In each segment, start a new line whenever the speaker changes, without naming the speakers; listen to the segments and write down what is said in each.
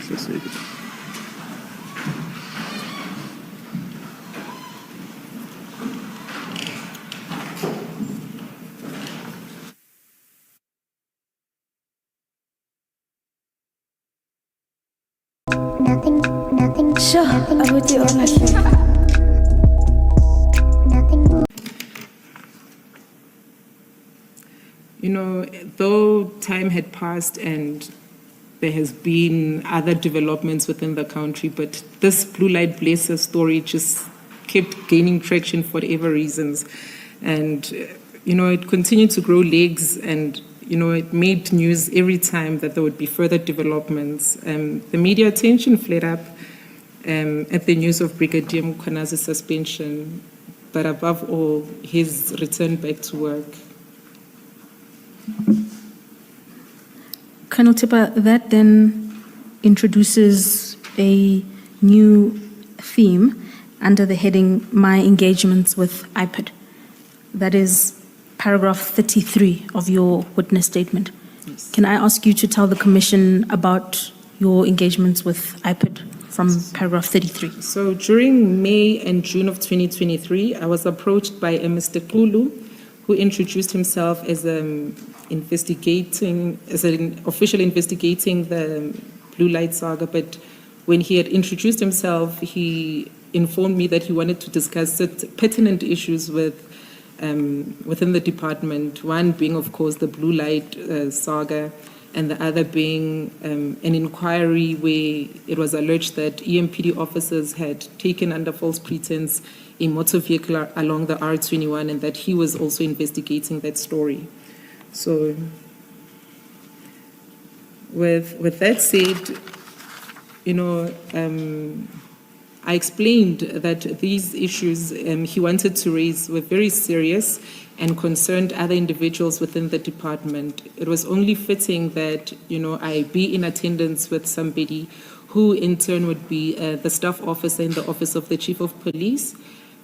Nothing.
Sure, I would do all
You know, though time had passed and there has been other developments within the country, but this Blue Light Blazer story just kept gaining traction for whatever reasons. And, you know, it continued to grow legs and, you know, it made news every time that there would be further developments. The media attention flared up at the news of Brigadier Mkwanazi's suspension, but above all, his return back to work.
Colonel Thepa, that then introduces a new theme under the heading My Engagements with IPID. That is paragraph 33 of your witness statement.
Yes.
Can I ask you to tell the Commission about your engagements with IPID from paragraph 33?
So during May and June of 2023, I was approached by a Mr. Kulu, who introduced himself as an official investigating the Blue Light Saga. But when he had introduced himself, he informed me that he wanted to discuss pertinent issues within the department. One being, of course, the Blue Light Saga, and the other being an inquiry where it was alleged that EMPD officers had taken under false pretense a motor vehicle along the R21, and that he was also investigating that story. So with that said, you know, I explained that these issues he wanted to raise were very serious and concerned other individuals within the department. It was only fitting that, you know, I be in attendance with somebody who in turn would be the staff officer in the office of the Chief of Police.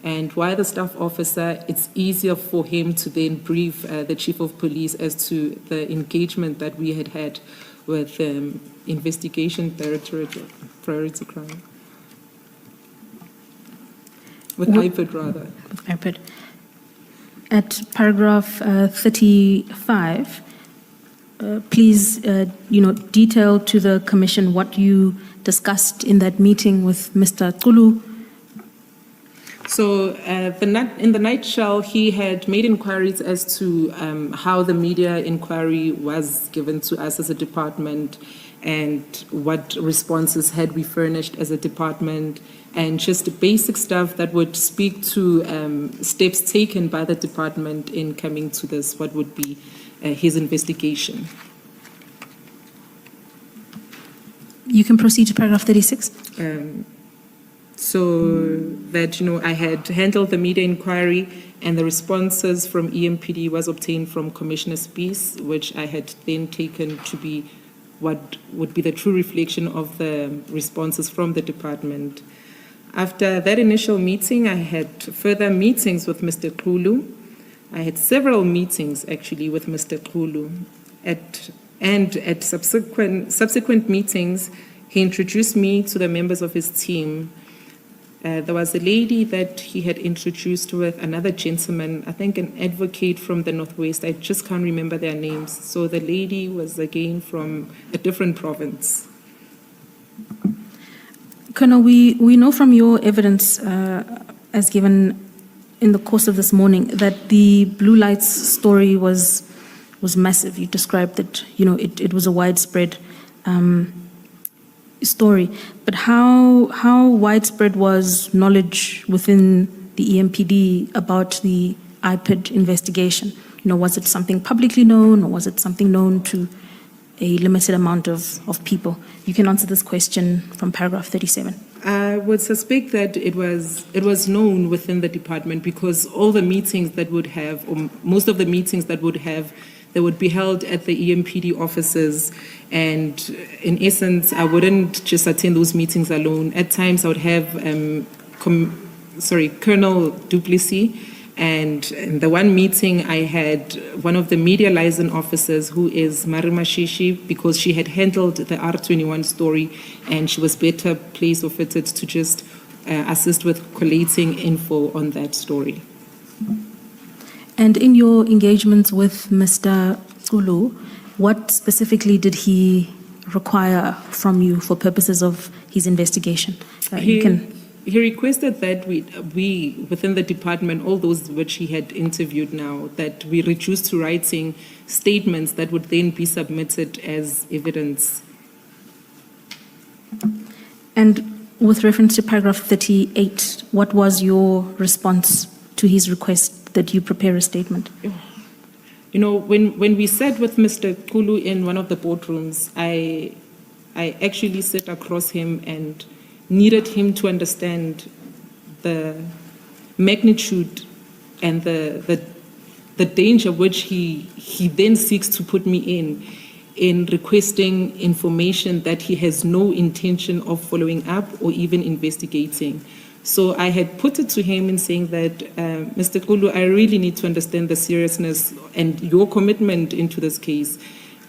And while the staff officer, it's easier for him to then brief the Chief of Police as to the engagement that we had had with Investigation Directorate of Priority Crime. With IPID, rather.
With IPID. At paragraph 35, please, detail to the Commission what you discussed in that meeting with Mr. Kulu.
So in the nutshell, he had made inquiries as to how the media inquiry was given to us as a department and what responses had we furnished as a department, and just basic stuff that would speak to steps taken by the department in coming to this, what would be his investigation.
You can proceed to paragraph 36.
So that, you know, I had handled the media inquiry and the responses from EMPD was obtained from Commissioner Spies, which I had then taken to be what would be the true reflection of the responses from the department. After that initial meeting, I had further meetings with Mr. Kulu. I had several meetings actually with Mr. Kulu. At subsequent meetings, he introduced me to the members of his team. There was a lady that he had introduced with another gentleman, I think an advocate from the Northwest. I just can't remember their names. So the lady was again from a different province.
Colonel, we know from your evidence as given in the course of this morning that the Blue Lights story was massive. You described that, you know, it was a widespread story, but how widespread was knowledge within the EMPD about the IPID investigation? You know, was it something publicly known, or was it something known to a limited amount of people? You can answer this question from paragraph 37.
I would suspect that it was known within the department, because all the meetings that would have, or most of the meetings that would have, they would be held at the EMPD offices, and in essence, I wouldn't just attend those meetings alone. At times, I would have Colonel Duplessis And in the one meeting, I had one of the media liaison officers, who is Marima Shishi, because she had handled the R21 story and she was better placed or fitted to just assist with collating info on that story.
And in your engagements with Mr. Zulu, what specifically did he require from you for purposes of his investigation?
He requested that we, within the department, all those which he had interviewed now, that we reduce to writing statements that would then be submitted as evidence.
And with reference to paragraph 38, what was your response to his request that you prepare a statement?
You know, when we sat with Mr. Kulu in one of the boardrooms, I actually sat across him and needed him to understand the magnitude and the danger which he then seeks to put me in requesting information that he has no intention of following up or even investigating. So I had put it to him in saying that, Mr. Kulu, I really need to understand the seriousness and your commitment into this case,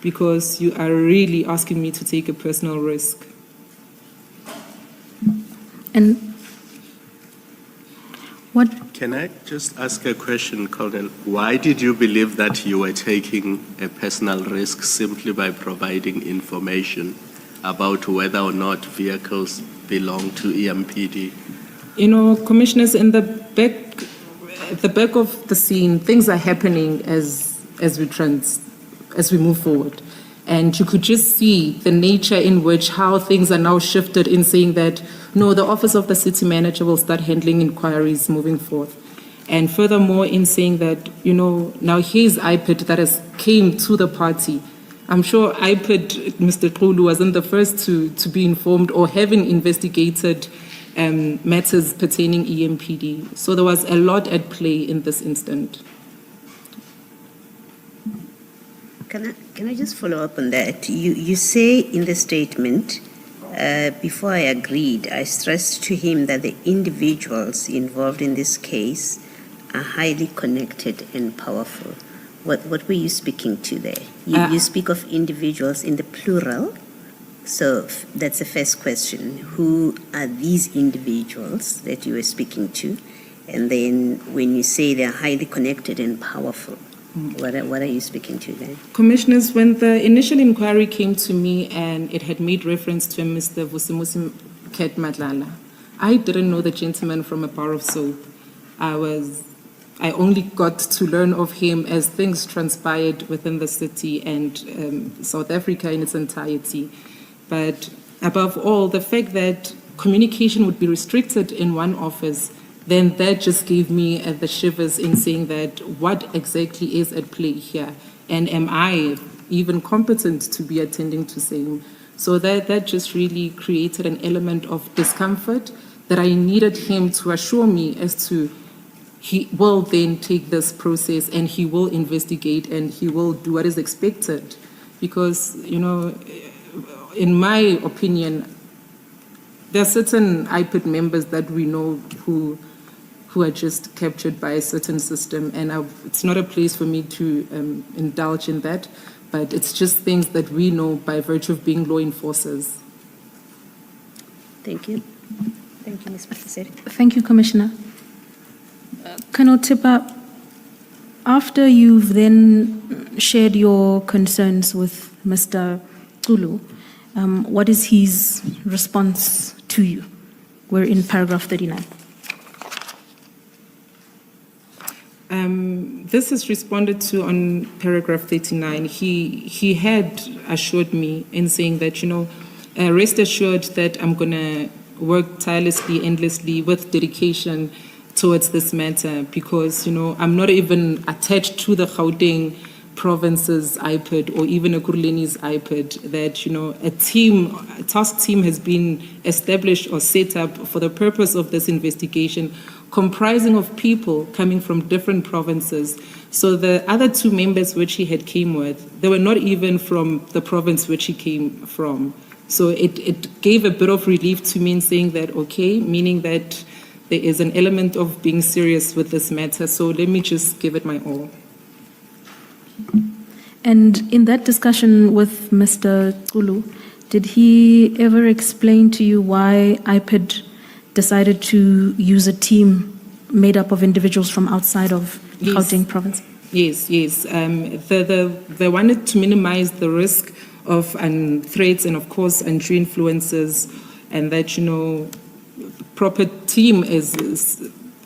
because you are really asking me to take a personal risk.
And what?
Can I just ask a question, Colonel? Why did you believe that you were taking a personal risk simply by providing information about whether or not vehicles belong to EMPD?
You know, commissioners, in the back of the scene, things are happening as we move forward. And you could just see the nature in which how things are now shifted in saying that, no, the office of the city manager will start handling inquiries moving forth. And furthermore, in saying that, you know, now here's IPID that has came to the party. I'm sure IPID, Mr. Kulu, wasn't the first to be informed or having investigated matters pertaining EMPD. So there was a lot at play in this instant.
Can I just follow up on that? You say in the statement, before I agreed, I stressed to him that the individuals involved in this case are highly connected and powerful. What were you speaking to there? You speak of individuals in the plural. So that's the first question. Who are these individuals that you were speaking to? And then when you say they're highly connected and powerful, what are you speaking to then?
Commissioners, when the initial inquiry came to me and it had made reference to Mr. Vusimusi Ket Madlala, I didn't know the gentleman from a bar of soap. I only got to learn of him as things transpired within the city and South Africa in its entirety. But above all, the fact that communication would be restricted in one office, then that just gave me the shivers in saying that what exactly is at play here, and am I even competent to be attending to same? So that just really created an element of discomfort that I needed him to assure me as to he will then take this process and he will investigate and he will do what is expected. Because, you know, in my opinion, there are certain IPID members that we know who are just captured by a certain system, and it's not a place for me to indulge in that, but it's just things that we know by virtue of being law enforcers.
Thank you. Thank you, Ms. Patiseri.
Thank you, Commissioner. Colonel Thepa, after you've then shared your concerns with Mr. Zulu, what is his response to you? We're in paragraph 39.
This is responded to on paragraph 39. He had assured me in saying that, you know, rest assured that I'm going to work tirelessly, endlessly, with dedication towards this matter, because, you know, I'm not even attached to the Gauteng province's IPID or even a Ekurhuleni's IPID, that, you know, a task team has been established or set up for the purpose of this investigation, comprising of people coming from different provinces. So the other two members which he had came with, they were not even from the province which he came from. So it gave a bit of relief to me in saying that, okay, meaning that there is an element of being serious with this matter. So let me just give it my all.
And in that discussion with Mr. Kulu, did he ever explain to you why IPID decided to use a team made up of individuals from outside of Gauteng province?
Yes. They wanted to minimize the risk of threats and, of course, undue influences, and that, proper team is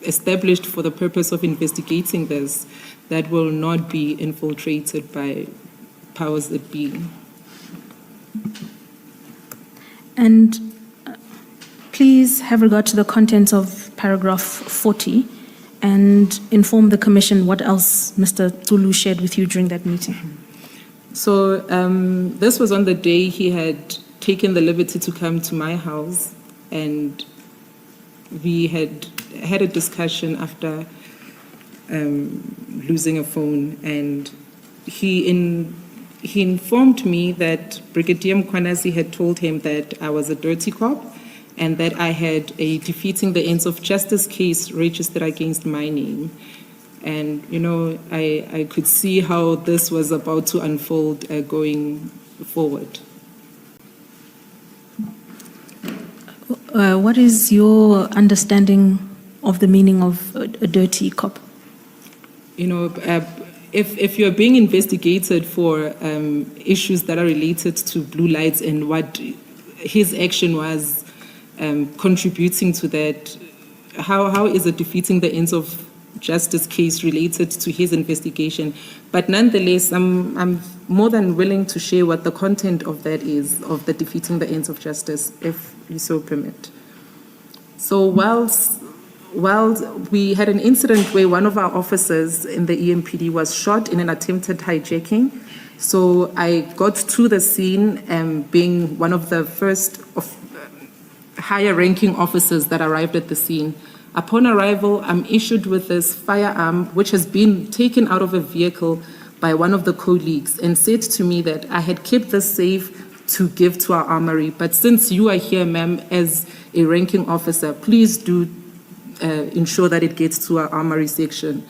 established for the purpose of investigating this that will not be infiltrated by powers that be.
And please have regard to the contents of paragraph 40 and inform the Commission what else Mr. Tulu shared with you during that meeting.
So this was on the day he had taken the liberty to come to my house, and we had a discussion after losing a phone, and he informed me that Brigadier Mkwanazi had told him that I was a dirty cop and that I had a defeating the ends of justice case registered against my name. And, I could see how this was about to unfold going forward.
What is your understanding of the meaning of a dirty cop?
If you're being investigated for issues that are related to blue lights and what his action was contributing to that, how is it defeating the ends of justice case related to his investigation? But nonetheless, I'm more than willing to share what the content of that is, of the defeating the ends of justice, if you so permit. So whilst we had an incident where one of our officers in the EMPD was shot in an attempted hijacking. So I got to the scene, being one of the first higher ranking officers that arrived at the scene. Upon arrival, I'm issued with this firearm, which has been taken out of a vehicle by one of the colleagues, and said to me that I had kept this safe to give to our armory. But since you are here, ma'am, as a ranking officer, please do ensure that it gets to our armory section.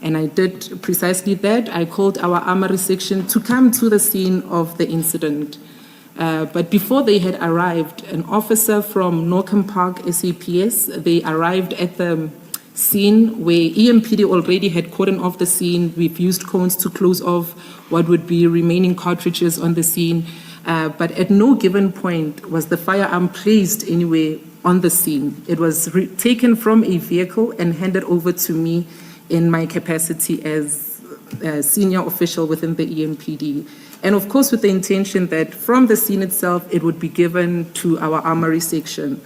And I did precisely that. I called our armory section to come to the scene of the incident. But before they had arrived, an officer from Norcom Park SAPS, they arrived at the scene where EMPD already had cordoned off the scene. We've used cones to close off what would be remaining cartridges on the scene. But at no given point was the firearm placed anywhere on the scene. It was taken from a vehicle and handed over to me in my capacity as a senior official within the EMPD. And of course, with the intention that from the scene itself, it would be given to our armory section.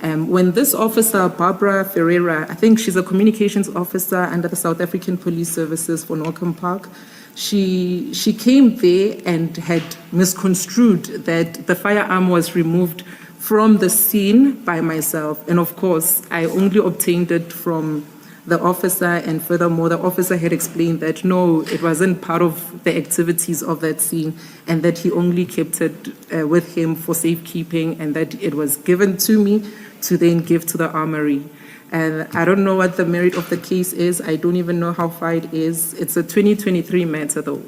When this officer, Barbara Ferreira, I think she's a communications officer under the South African Police Services for Norcom Park, she came there and had misconstrued that the firearm was removed from the scene by myself. And of course, I only obtained it from the officer, and furthermore, the officer had explained that no, it wasn't part of the activities of that scene, and that he only kept it with him for safekeeping, and that it was given to me to then give to the armory. And I don't know what the merit of the case is. I don't even know how far it is. It's a 2023 matter, though.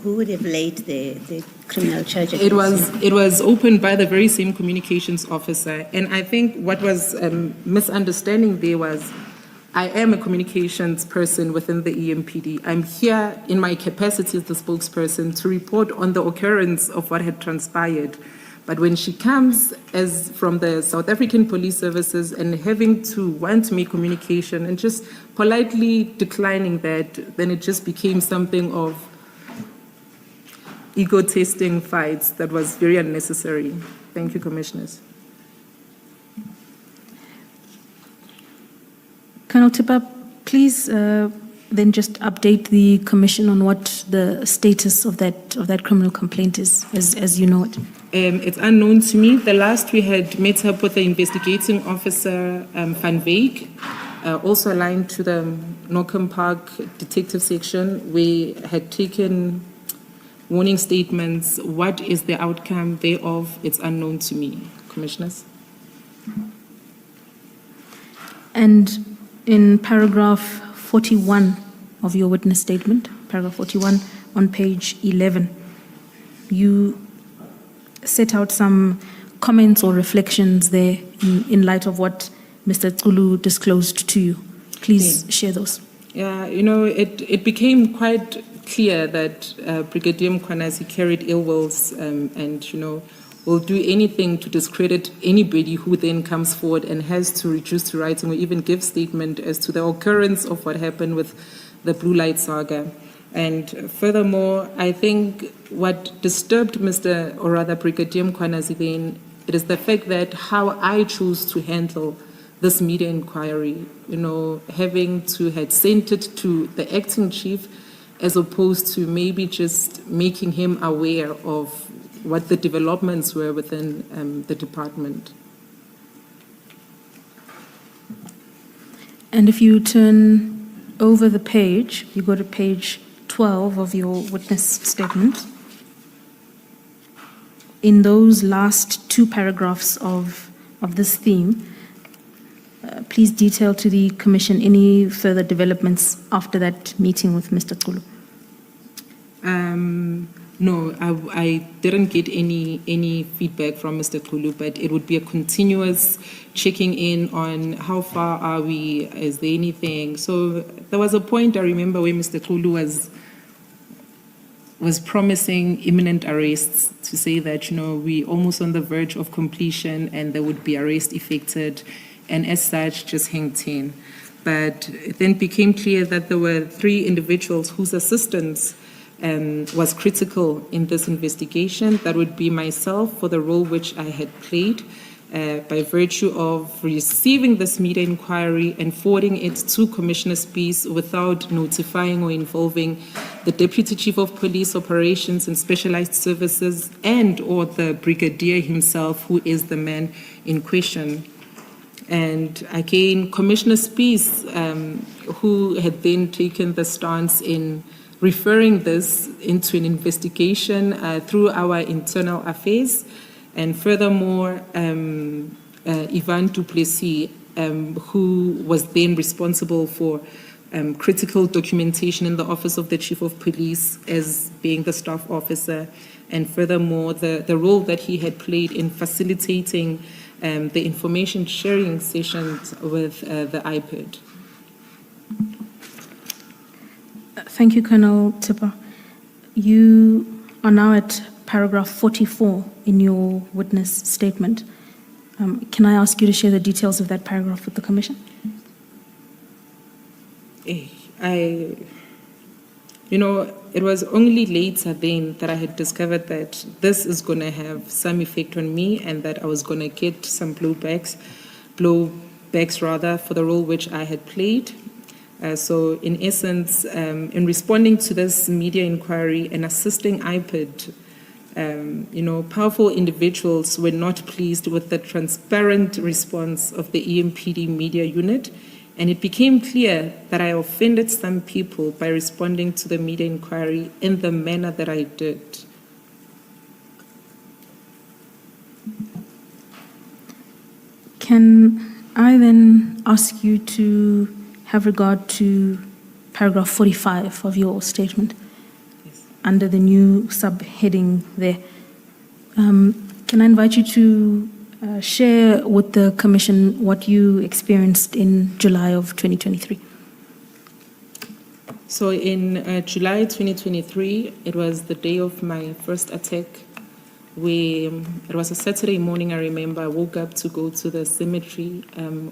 Who would have laid the criminal charge?
It was opened by the very same communications officer. And I think what was misunderstanding there was I am a communications person within the EMPD. I'm here in my capacity as the spokesperson to report on the occurrence of what had transpired. But when she comes as from the South African Police Services and having to want to make communication and just politely declining that, then it just became something of ego testing fights that was very unnecessary. Thank you, Commissioners.
Colonel Thepa, please then just update the Commission on what the status of that criminal complaint is, as you know it.
It's unknown to me. The last we had met up with the investigating officer, Van Veek, also aligned to the Norcom Park detective section. We had taken warning statements. What is the outcome thereof? It's unknown to me, Commissioners.
And in paragraph 41 of your witness statement, paragraph 41 on page 11, you set out some comments or reflections there in light of what Mr. Tsulu disclosed to you. Please share those.
Yeah, it became quite clear that Brigadier Mkwanazi carried ill wills and, will do anything to discredit anybody who then comes forward and has to reduce to writing or even give statement as to the occurrence of what happened with the Blue Light Saga. And furthermore, I think what disturbed Brigadier Mkwanazi then, it is the fact that how I chose to handle this media inquiry, having to had sent it to the acting chief as opposed to maybe just making him aware of what the developments were within the department.
And if you turn over the page, you go to page 12 of your witness statement. In those last two paragraphs of this theme, please detail to the Commission any further developments after that meeting with Mr. Tsulu.
No, I didn't get any feedback from Mr. Tsulu, but it would be a continuous checking in on how far are we, is there anything. So there was a point I remember where Mr. Tsulu was promising imminent arrests, to say that, we're almost on the verge of completion and there would be arrest effected, and as such, just hang 10. But it then became clear that there were 3 individuals whose assistance was critical in this investigation. That would be myself, for the role which I had played by virtue of receiving this media inquiry and forwarding it to Commissioner Spies without notifying or involving the Deputy Chief of Police Operations and Specialized Services and or the Brigadier himself, who is the man in question. And again, Commissioner Spies, who had then taken the stance in referring this into an investigation through our internal affairs, and furthermore, Ivan du Plessis, who was then responsible for critical documentation in the Office of the Chief of Police as being the staff officer, and furthermore, the role that he had played in facilitating the information sharing sessions with the IPID.
Thank you, Colonel Thepa. You are now at paragraph 44 in your witness statement. Can I ask you to share the details of that paragraph with the Commission?
It was only later then that I had discovered that this is going to have some effect on me and that I was going to get some blowbacks for the role which I had played. So in essence, in responding to this media inquiry and assisting IPID, powerful individuals were not pleased with the transparent response of the EMPD media unit, and it became clear that I offended some people by responding to the media inquiry in the manner that I did.
Can I then ask you to have regard to paragraph 45 of your statement?
Yes.
Under the new subheading there? Can I invite you to share with the Commission what you experienced in July of 2023?
So in July 2023, it was the day of my first attack. It was a Saturday morning, I remember. I woke up to go to the cemetery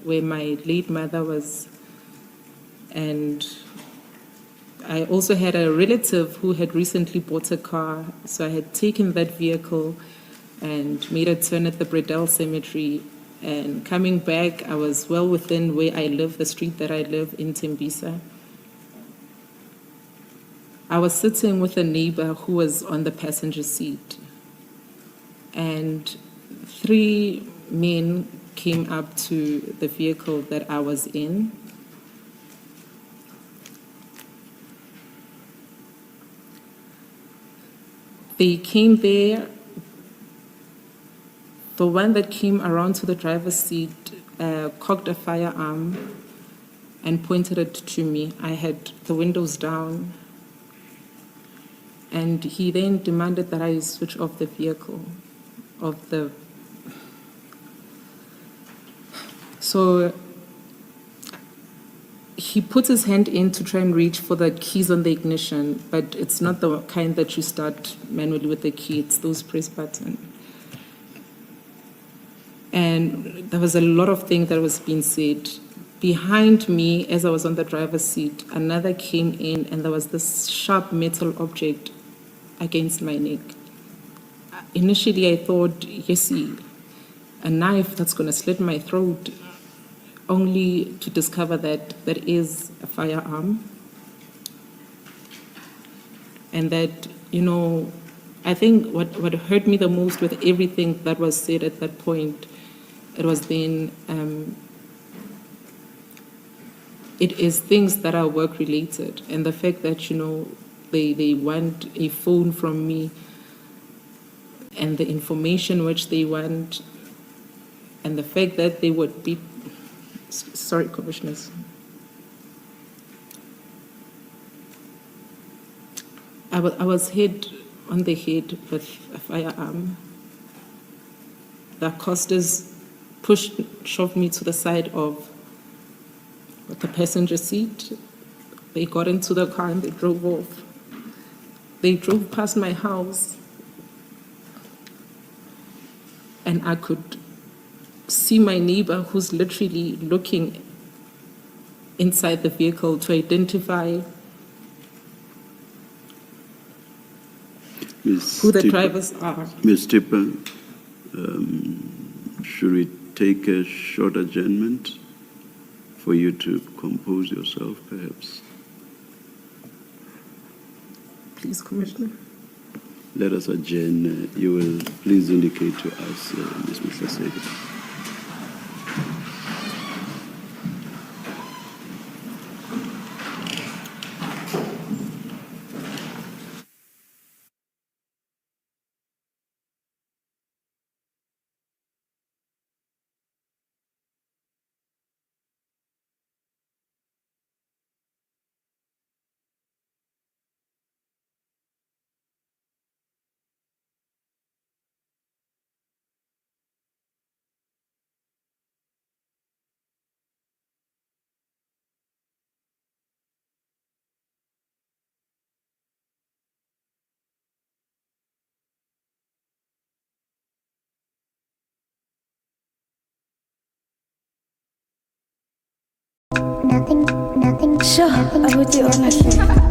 where my late mother was. And I also had a relative who had recently bought a car. So I had taken that vehicle and made a turn at the Bredel Cemetery. And coming back, I was well within where I live, the street that I live in Tembisa. I was sitting with a neighbor who was on the passenger seat. And 3 men came up to the vehicle that I was in. They came there. The one that came around to the driver's seat cocked a firearm and pointed it to me. I had the windows down. And he then demanded that I switch off the vehicle, So he puts his hand in to try and reach for the keys on the ignition, but it's not the kind that you start manually with the key, it's those press buttons. And there was a lot of things that was being said. Behind me, as I was on the driver's seat, another came in and there was this sharp metal object against my neck. Initially, I thought, yes, a knife that's going to slit my throat, only to discover that that is a firearm. And that, I think what hurt me the most with everything that was said at that point, it was then, it is things that are work-related. And the fact that, they want a phone from me and the information which they want, and the fact that they would be, sorry, commissioners. I was hit on the head with a firearm. The accosters shoved me to the side of the passenger seat. They got into the car and they drove off. They drove past my house, and I could see my neighbor who's literally looking inside the vehicle to identify who the drivers are.
Ms. Thepa, should we take a short adjournment for you to compose yourself, perhaps?
Please, Commissioner.
Let us adjourn. You will please indicate to us, Mr. Saga.
Nothing,
Sure,
nothing,
I would do
nothing.
honestly.